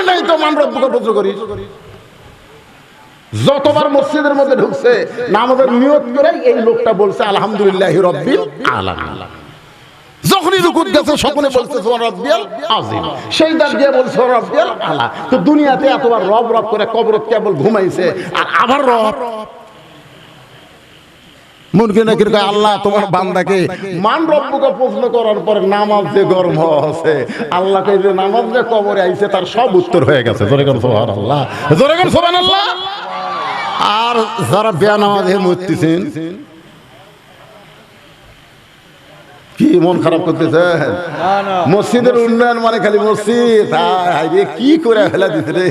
নাই তো মান রব্বুকে পুত্র করিস। যতবার মসজিদের মধ্যে ঢুকছে নামাজের নিয়ত করে এই লোকটা বলছে আলহামদুলিল্লাহি রাব্বিল আলামিন। যখনই রুকুত গেছে সকলে বলছে সুবহান রাব্বিয়াল আযীম, সেজদা দিয়ে বলছে রাব্বিয়াল আলা। তো দুনিয়াতে এতবার রব রব করে কবরত কেবল ঘুমাইছে আর আবার রব মুনকে নাকি আল্লাহ তোমার বান্দাকে মান রব্বুকে প্রশ্ন করার পরে নামাজ যে গরম আছে আল্লাহকে যে নামাজ যে কবরে আইছে তার সব উত্তর হয়ে গেছে। জোরে কোন সুবহানাল্লাহ, জোরে কোন সুবহানাল্লাহ। আর যারা বেনামাজে মরতেছেন কি মন খারাপ করতেছেন? মসজিদের উন্নয়ন মানে খালি মসজিদ, কি করে ফেলা দিতে রে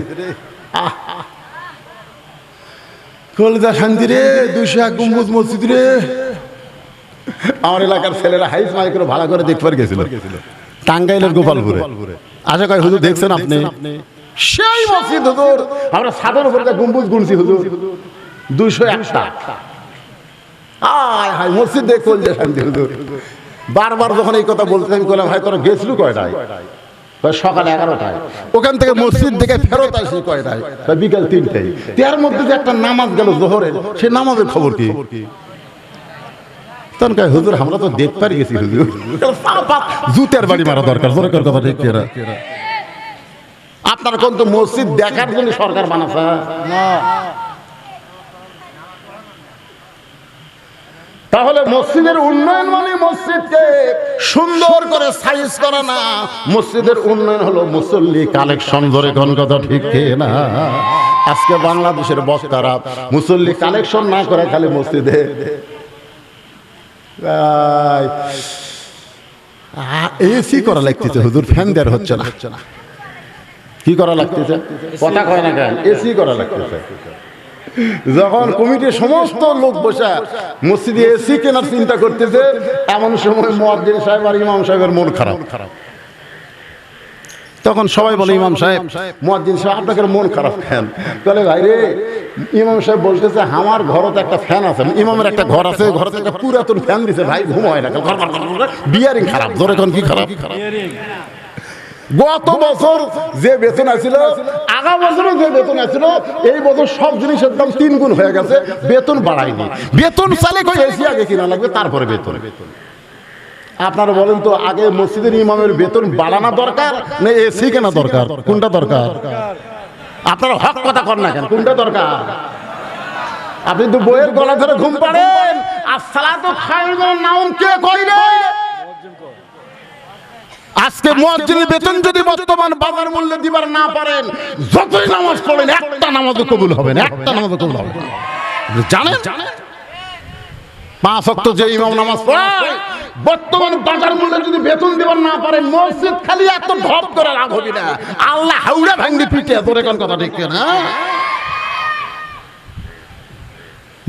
কলজা শান্তি রে 201 গম্বুজ মসজিদ রে। আমার এলাকার ছেলেরা হাইস মাইক করে ভালো করে দেখবার গেছিল টাঙ্গাইলের গোপালপুরে। আশা করি হুজুর দেখছেন আপনি সেই মসজিদ হুজুর, আমরা সাধারণ উপরে গম্বুজ গুনছি হুজুর 201টা। হায় হায় মসজিদ দেখ কলজা শান্তি হুজুর। বারবার যখন এই কথা বলতে আমি বললাম ভাই তোরা গেছিল কয়টায়? সকাল 11টায়। ওখান থেকে মসজিদ থেকে ফেরত আসি কয়টায়? বিকাল 3টায়। তার মধ্যে যে একটা নামাজ গেল জোহরের, সে নামাজের খবর কি? তখন কয় হুজুর আমরা তো দেখতে গেছি হুজুর। জুতের বাড়ি মারা দরকার। জোরে কর কথা ঠিক কিনা? আপনার কোন তো মসজিদ দেখার জন্য সরকার বানাছে না। তাহলে মসজিদের উন্নয়ন মানে মসজিদকে সুন্দর করে সাইজ করা না, মসজিদের উন্নয়ন হলো মুসল্লি কালেকশন। ধরে কোন কথা ঠিক না? আজকে বাংলাদেশের বক্তারা মুসল্লি কালেকশন না করে খালি মসজিদে এসি করা লাগতেছে হুজুর, ফ্যান দেওয়ার হচ্ছে না। কি করা লাগতেছে? কথা কয় না কেন? এসি করা লাগতেছে। যখন কমিটির সমস্ত লোক বসে মসজিদে এসি কেনার চিন্তা করতেছে, এমন সময় মুয়াজ্জিন সাহেব আর ইমাম সাহেবের মন খারাপ। তখন সবাই বলে ইমাম সাহেব, মুয়াজ্জিন সাহেব আপনাদের মন খারাপ কেন? বলে ভাই রে ইমাম সাহেব বলতেছে আমার ঘরে তো একটা ফ্যান আছে, ইমামের একটা ঘর আছে, ঘরে একটা পুরাতন ফ্যান দিছে ভাই, ঘুম হয় না, বিয়ারিং খারাপ। ধরে কোন কি খারাপ? গত বছর যে বেতন আছিল, আগা বছরও যে বেতন আছিল, এই বছর সব জিনিসের দাম 3 গুণ হয়ে গেছে, বেতন বাড়ায়নি। বেতন চালে কই এসি আগে কিনা লাগবে, তারপরে বেতন। আপনারা বলেন তো আগে মসজিদের ইমামের বেতন বাড়ানো দরকার না এসি কেনা দরকার? কোনটা দরকার? আপনারা হক কথা কর না কেন? কোনটা দরকার? আপনি তো বইয়ের গলা ধরে ঘুম পাড়েন। আসসালাতু খায়রুন নাওম কে কইরে? আজকে মুয়াজ্জিনের বেতন যদি বর্তমান বাজার মূল্যে দিবার না পারেন, যতই নামাজ পড়েন একটা নামাজও কবুল হবে না, একটা নামাজও কবুল হবে না। জানেন 5 ওয়াক্ত যে ইমাম নামাজ পড়ায়, বর্তমান বাজার মূল্যে যদি বেতন দিবার না পারেন, মসজিদ খালি এত ঢপ করে লাভ হবে না, আল্লাহ হাওড়া ভাঙ্গি পিটে। তোরে কোন কথা ঠিক না?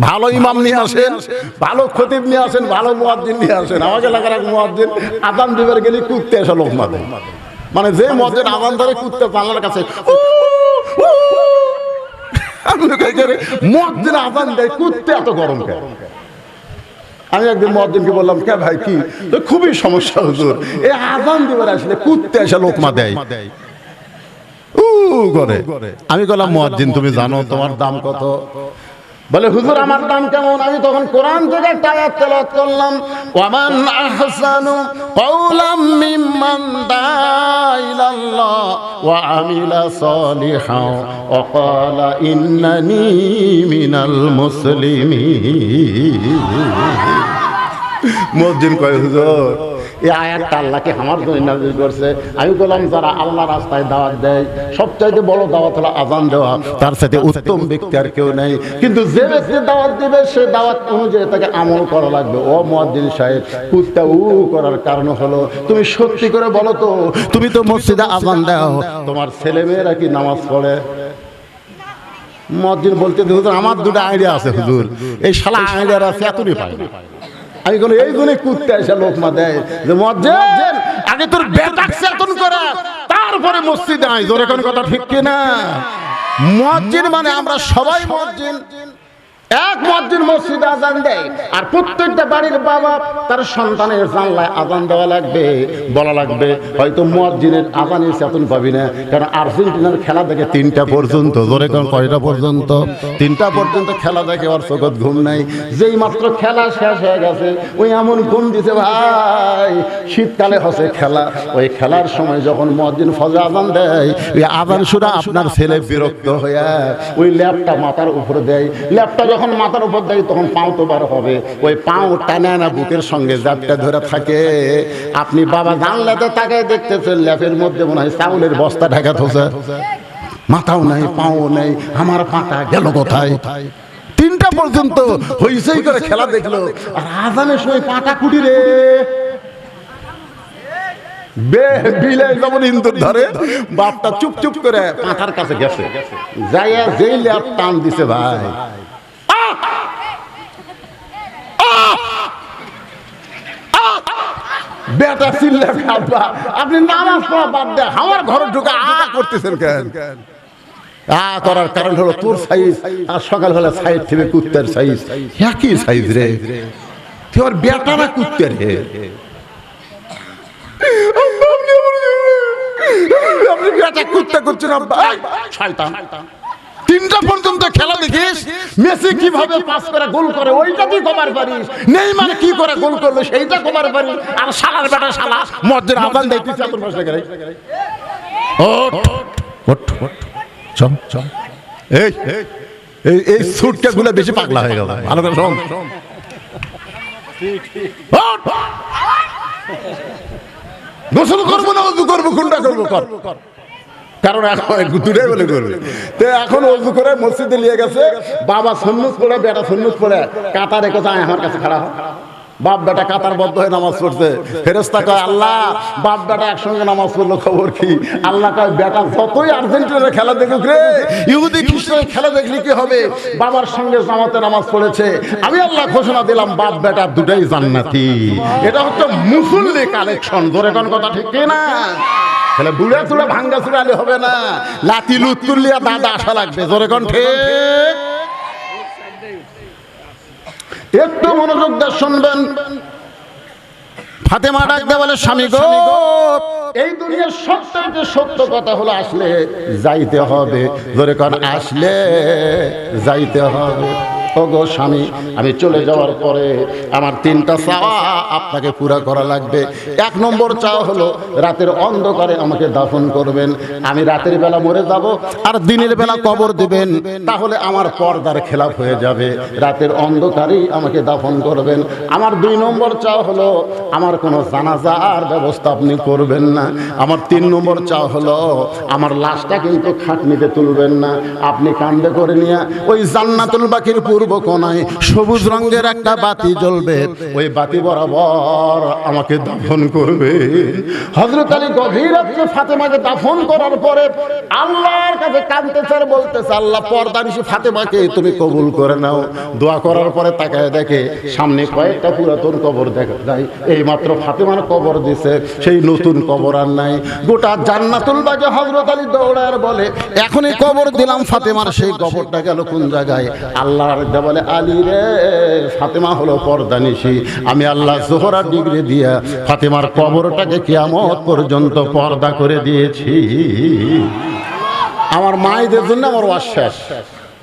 ভালো ইমাম নিয়ে আসেন, ভালো খতিব নিয়ে আসেন, ভালো মুয়াজ্জিন নিয়ে আসেন। আমাকে এলাকার এক মুয়াজ্জিন আযান দিবার গেলে কুত্তে এসে লোক মারে, মানে যে মুয়াজ্জিন আযান ধরে কুত্তে পাল্লার কাছে মুয়াজ্জিন আযান দেয়, কুত্তে এত গরম কেন? আমি একদিন মুয়াজ্জিনকে বললাম কে ভাই কি? তো খুবই সমস্যা হুজুর, এই আযান দিবার আসলে কুত্তে এসে লোকমা দেয় করে। আমি বললাম মুয়াজ্জিন তুমি জানো তোমার দাম কত? বলে হুজুর আমার দাম কেমন? আমি তখন কোরআন থেকে একটা আয়াত তেলাওয়াত করলাম, ওয়ামান আহসানু কাওলাম মিম্মান দাআ ইলাল্লাহ ওয়া আমিলা সালিহান ওয়া ক্বালা ইন্নানি মিনাল মুসলিমিন। মুয়াজ্জিন কয় হুজুর এই আয়াতটা আল্লাহকে আমার জন্য নাযিল করছে। আমি বললাম যারা আল্লাহ রাস্তায় দাওয়াত দেয় সবচাইতে বড় দাওয়াত হলো আযান দেওয়া, তার সাথে উত্তম ব্যক্তি আর কেউ নেই। কিন্তু যে ব্যক্তি দাওয়াত দিবে সে দাওয়াত অনুযায়ী তাকে আমল করা লাগবে। ও মুয়াজ্জিন সাহেব, কুত্তা করার কারণ হলো তুমি সত্যি করে বলো তো, তুমি তো মসজিদে আযান দাও, তোমার ছেলেমেয়েরা কি নামাজ পড়ে? মুয়াজ্জিন বলতে হুজুর আমার 2টা আইডিয়া আছে হুজুর, এই শালা আইডিয়ারা চেতনই পায় না। আমি বলি এই জন্য কুত্তে এসে লোকমা দেয় যে মুয়াজ্জিন আগে তোর বেটাক চেতন করা, তারপরে মসজিদে আয়। জোরে কোন কথা ঠিক কিনা? মুয়াজ্জিন মানে আমরা সবাই মুয়াজ্জিন, এক মুয়াজ্জিন মসজিদে আযান দেয়, আর প্রত্যেকটা বাড়ির বাবা তার সন্তানের জানলায় আযান দেওয়া লাগবে, বলা লাগবে। হয়তো মুয়াজ্জিনের আযানের চেতন পাবি না, কারণ আর্জেন্টিনার খেলা দেখে 3টা পর্যন্ত। জোরে কোন কয়টা পর্যন্ত? 3টা পর্যন্ত খেলা দেখে ওর চোখত ঘুম নাই। যেই মাত্র খেলা শেষ হয়ে গেছে, ওই এমন ঘুম দিছে ভাই, শীতকালে হচ্ছে খেলা, ওই খেলার সময় যখন মুয়াজ্জিন ফজর আযান দেয়, ওই আযান শুনে আপনার ছেলে বিরক্ত হয়ে ওই ল্যাপটা মাথার উপরে দেয়। ল্যাপটা যখন মাথার উপর দেয় তখন পাও তো বার হবে, ওই পাও টানা না বুকের সঙ্গে ল্যাপটা ধরে থাকে। আপনি বাবা জানলাতে তাকায় দেখতেছেন ল্যাপের মধ্যে মনে হয় চাউলের বস্তা ঢাকা থোছে, মাথাও নাই পাও নেই, আমার পাটা গেল কোথায়? 3টা পর্যন্ত হইচই করে খেলা দেখলো, আর আজানের সময় পাটা কুটি রে বিলাই যেমন ইন্দুর ধরে, বাপটা চুপ চুপ করে পাখার কাছে গেছে, যাইয়া যেই ল্যাপ টান দিছে ভাই, বেটা চিল্লা খাবা, আপনি নামাজ পড়া বাদ দেয় আমার ঘরে ঢুকে করতেছেন কেন? করার কারণ হলো তোর সাইজ আর সকালবেলা সাইজ থেকে কুত্তার সাইজ একই সাইজ রে, তোর বেটারা কুত্তে রে। আপনি বেটা কুত্তা করছেন, শয়তান। 3টা পর্যন্ত খেলা দেখিস, মেসি কিভাবে পাস করে গোল করে ওইটা তুই কভার পারিস, নেইমার কি করে গোল করলো সেইটা কভার পারিস, আর শালার বেটা শালা মসজিদে আযান দিতেছে তোর পাশে গেলে ওঠ ওঠ ওঠ চল চল। এই এই এই সুটকা গুলো বেশি পাগলা হয়ে গেল, ভালো করে শোন। গোসল করবো না ওযু করবো, কোনটা করবো কর, কারণ এখন দুটাই বলে করবে। তো এখন ওযু করে মসজিদে নিয়ে গেছে, বাবা সুন্নত পড়ে বেটা সুন্নত পড়ে কাতারে কোথায় আমার কাছে খাড়া হয়। বাপ বেটা কাতার বদ্ধ হয়ে নামাজ পড়ছে, ফেরেশতা কয় আল্লাহ বাপ বেটা একসঙ্গে নামাজ পড়লো খবর কি? আল্লাহ কয় বেটা যতই আর্জেন্টিনার খেলা দেখুক রে, ইহুদি খ্রিস্টানের খেলা দেখলে কি হবে, বাবার সঙ্গে জামাতে নামাজ পড়েছে, আমি আল্লাহ ঘোষণা দিলাম বাপ বেটা দুটাই জান্নাতি। এটা হচ্ছে মুসল্লি কালেকশন। ধরে কোন কথা ঠিক না? তাহলে বুড়া চুড়া ভাঙ্গা চুড়ালে হবে না, লাতি লুত তুলিয়া দাদা আসা লাগবে। জোরে কোন ঠিক? একটু মনোযোগ দিয়ে শুনবেন। ফাতেমা ডাকতে বলে স্বামী গো, এই দুনিয়ার সবচেয়ে সত্য কথা হলো আসলে যাইতে হবে। জোরে কোন আসলে যাইতে হবে। ওগো স্বামী, আমি চলে যাওয়ার পরে আমার 3টা চাওয়া আপনাকে পুরা করা লাগবে। 1 নম্বর চাওয়া হলো রাতের অন্ধকারে আমাকে দাফন করবেন। আমি রাতের বেলা মরে যাব আর দিনের বেলা কবর দিবেন, তাহলে আমার পর্দার খেলাফ হয়ে যাবে। রাতের অন্ধকারেই আমাকে দাফন করবেন। আমার 2 নম্বর চাওয়া হলো আমার কোনো জানাজার ব্যবস্থা আপনি করবেন না। আমার 3 নম্বর চাওয়া হলো আমার লাশটা কিন্তু খাটনিতে তুলবেন না, আপনি কান্দে করে নিয়ে ওই জান্নাতুল বাকির পূর্ব কোণায় সবুজ রঙের একটা বাতি জ্বলবে, ওই বাতি বরাবর আমাকে দাফন করবে। হযরত আলী গভীর রাতে ফাতেমাকে দাফন করার পরে আল্লাহর কাছে কাঁদতেছে আর বলতেছে আল্লাহ পর্দানিশী ফাতেমাকে তুমি কবুল করে নাও। দোয়া করার পরে তাকায় দেখে সামনে কয়েকটা পুরাতন কবর দেখা যায়, এই মাত্র ফাতেমার কবর দিছে, সেই নতুন কবর আর নাই। গোটা জান্নাতুল বাকি হযরত আলী দৌড়ায় বলে এখনই কবর দিলাম ফাতেমার, সেই কবরটা গেল কোন জায়গায়? আল্লাহর বলে আলী রে, ফাতেমা হলো পর্দানিশী, আমি আল্লাহ জোহরা ডিগ্রি দিয়া ফাতেমার কবরটাকে কিয়ামত পর্যন্ত পর্দা করে দিয়েছি। আমার মায়েদের জন্য আমার ওয়াজ শেষ।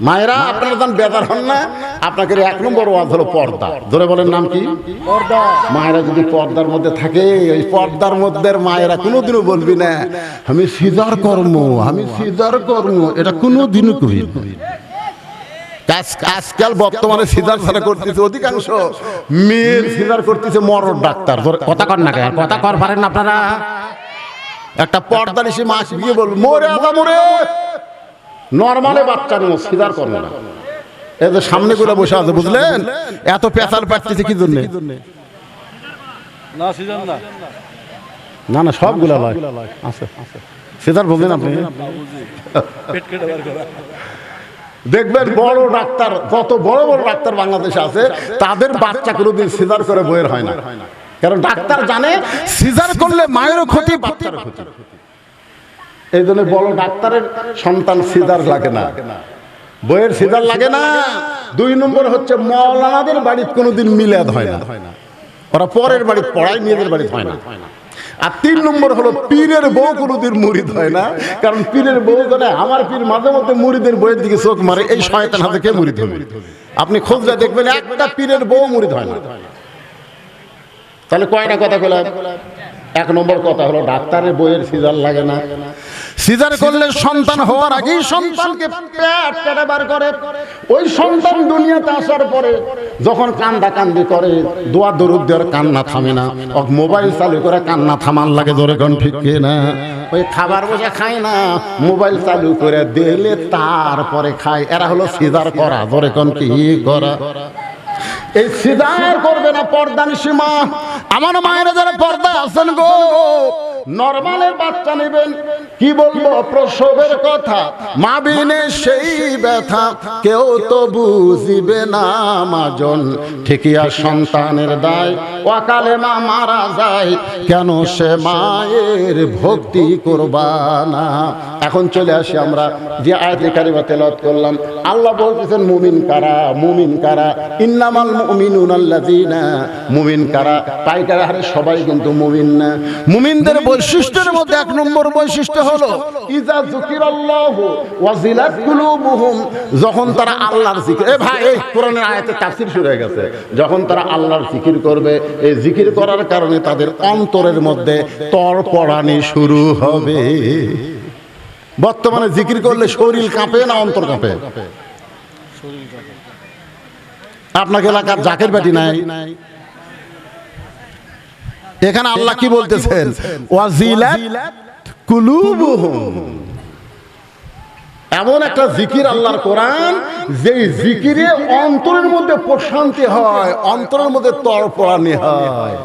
মায়েরা আপনারা যখন বেদার হন না, আপনাকে 1 নম্বর ওয়াজ হলো পর্দা। ধরে বলেন নাম কি? পর্দা। মায়েরা যদি পর্দার মধ্যে থাকে, ওই পর্দার মধ্যে মায়েরা কোনোদিনও বলবি না আমি সিজার কর্ম, আমি সিজার কর্ম, এটা কোনোদিনও করি না। আজকাল বর্তমানে সিজার ছাড়া করতেছে অধিকাংশ মেয়ের, সিজার করতেছে মরদ ডাক্তার। কথা কর না কেন? কথা কর পারেন না আপনারা? একটা পর্দানিশী মাস গিয়ে বলবো মরে আদা মরে, নরমালে বাচ্চা নেব, সিজার করবো না। এই যে সামনে গুলো বসে আছে বুঝলেন, এত পেঁচাল পাচ্ছেছে কি জন্য? না না সবগুলা লয় আছে, সিজার বুঝলেন আপনি? দেখবেন বড় ডাক্তার, যত বড় বড় ডাক্তার বাংলাদেশে আছে, তাদের বাচ্চা কোনোদিন সিজার করে বইয়ের হয় না। কারণ ডাক্তার জানে সিজার করলে মায়েরও ক্ষতি, বাচ্চারও ক্ষতি। এই জন্য বড় ডাক্তারের সন্তান সিজার লাগে না, বইয়ের সিজার লাগে না। দুই নম্বর হচ্ছে মৌলানাদের বাড়িতে কোনোদিন মিলাদ হয় না, ওরা পরের বাড়িতে পড়ায়, নিজেদের বাড়িতে হয় না। আর তিন নম্বর হলো পীরের বউ কোনোদিন মুরিদ হয় না, কারণ পীরের বউ জানে আমার পীর মাঝে মধ্যে মুরিদের বইয়ের দিকে চোখ মারে, এই শয়তান হাতে কে মুরিদ হবে? আপনি খোঁজলে দেখবেন একটা পীরের বউ মুরিদ হয় না। তাহলে কয়টা কথা বললাম? এক নম্বর কথা হলো ডাক্তারের বইয়ের সিজার লাগে না, সিজার করলে সন্তান হওয়ার আগেই সন্তানকে পেট কেটে বার করে, ওই সন্তান দুনিয়াতে আসার পরে যখন কান্দা কান্দি করে দোয়া দরুদ দেওয়ার কান্না থামে না, মোবাইল চালু করে কান্না থামান লাগে, জোরে কোন ঠিক না? ওই খাবার বসে খায় না, মোবাইল চালু করে দিলে তারপরে খায়। এরা হলো সিজার করা, জোরে কোন কি করা? এই সিজার করবে না পর্দানিশী মা। আমার মায়েরা যারা পর্দা আছেন গো, নরমালের বাচ্চা নেবেন, কি বলবো প্রসবের কথা, মা বিনে সেই ব্যথা কেউ তো বুঝিবে না মাজন, ঠিকিয়া সন্তানের দায় অকালে মা মারা যায়, কেন সে মায়ের ভক্তি করবা না? এখন চলে আসি আমরা যে আয়াতে কারিমা তেলাওয়াত করলাম। আল্লাহ বলতেছেন মুমিন কারা, মুমিন কারা, ইন্নামাল মুমিনুনা আল্লাযিনা, মুমিন কারা? পাইকারা হারে সবাই কিন্তু মুমিন না। মুমিনদের বৈশিষ্ট্যের মধ্যে এক নম্বর বৈশিষ্ট্য হলো ইজা যুকিরাল্লাহু ওয়াজিলাত কুলুবুহুম, যখন তারা আল্লাহর জিকির, এ ভাই এই কোরআনের আয়াতে তাফসীর শুরু হয়ে গেছে, যখন তারা আল্লাহর জিকির করবে, এই জিকির করার কারণে তাদের অন্তরের মধ্যে তড়পড়ানি শুরু হবে। বর্তমানে জিকির করলে শরীর কাঁপে না অন্তর কাঁপে? আপনাকে এলাকার জাকের বেটি নাই? এখানে আল্লাহ কি বলতেছেন? ওয়াজিলাত কুলুবুহুম, এমন একটা জিকির আল্লাহর কোরআন, যেই জিকিরে অন্তরের মধ্যে প্রশান্তি হয়, অন্তরের মধ্যে তড়পড়ানি হয়।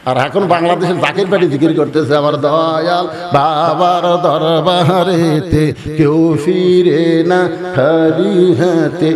আর এখন বাংলাদেশের জাকের বেটি জিকির করতেছে, আমার দয়াল বাবার দরবারেতে কেউ ফিরে না খালি হাতে,